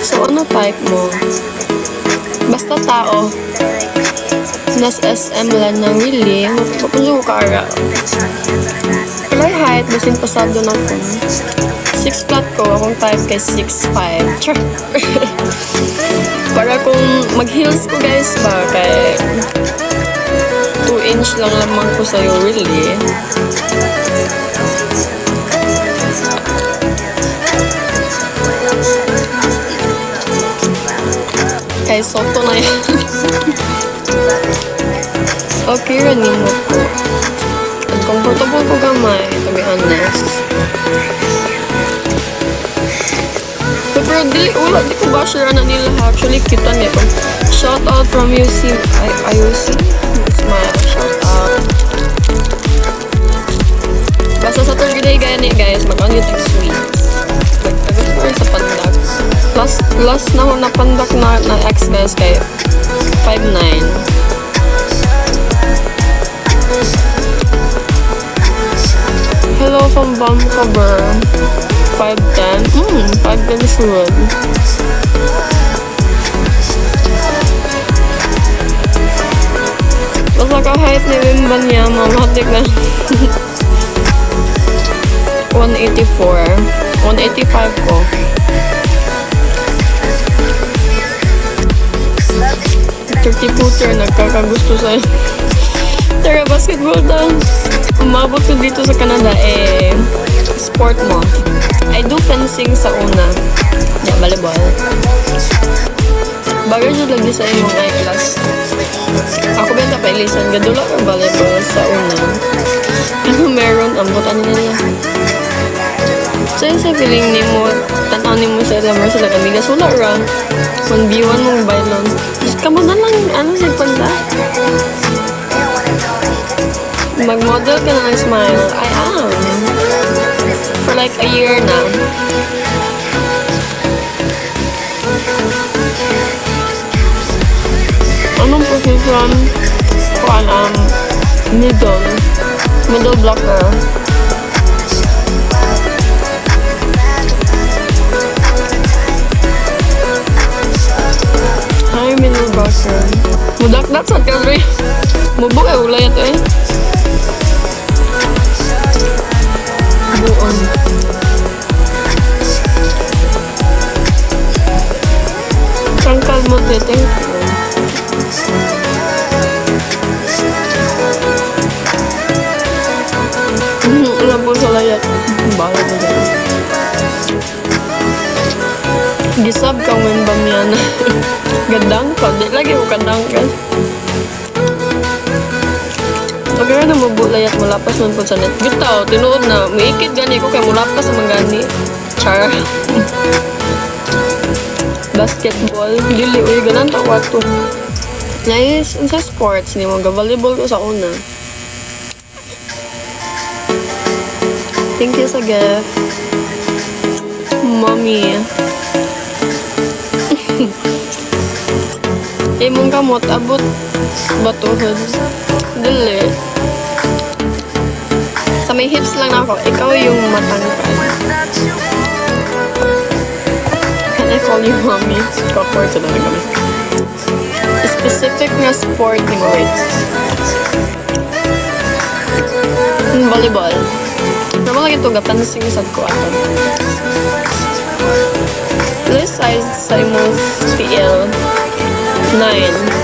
So, ano type mo? Basta tao. Nas SM lang na really. Mapunso ko kara. Color height, basing pasado na ko. 6 flat ko, akong type kay 6'5". Char! Para kung mag-heels ko guys ba, kay 2" lang lamang ko sa'yo really. Kay soto na yan. Okay, running mo ko. Comfortable ko gamay, to be honest. Pero di ko ba share na nila actually cute niya ko. Shout out from UC IUC. Smile, shout out. Basta sa third day gani guys, mag-on yung sweets. Like, sa pandak. Last na ako na pandak na ex guys kay 5'9". Hello from Vancouver. 5'10". 5'10 is good. Basta ka-height ni Wimban niya, mamatik na. 184. 185 ko. 30-footer, nagkakagusto sa'yo. Tara, basketball daw. Umabot ko dito sa Canada, sport mo. I do fencing sa una. Yeah, volleyball. Bago siya lagi sa imong class. Ako ba na pailisan? Gadula ka volleyball sa una. Ano meron? Ambutan nila. So yun sa feeling ni mo, tanaw ni mo sa lamar sila kamigas. Wala ra. 1v1 mong bailon. Kamu na lang, sa pagda. Mag-model ka na ng smile. I am. For like a year na. Anong position? Middle blocker. Hi, middle blocker. Mudak-dak sa kamera. Mubok ulay ito buon. Tangkal mo dito. Alam po sa layat. Bago mo dito. Gisab kang wimbam yan. Gadang ka. Di lagi ko kadang ka. Pagkara na mabulay at mulapas man po sa net. Gitaw, tinuod na. Maikit gani ko kaya mulapas sa magani. Char. Basketball. Dili, uy, ganan tawa to. Nice. Sa sports, ni mga volleyball ko sa una. Thank you sa gift. Mommy. Imong kamot, abot batuhod. Dili. Sa may hips lang ako. Ikaw yung matangkad. Can I call you mommy? Proper to lang kami. Specific na sport ni mo. Wait. Volleyball. Naman lang ito gapansing sa ko ako. This size sa imong PL 9.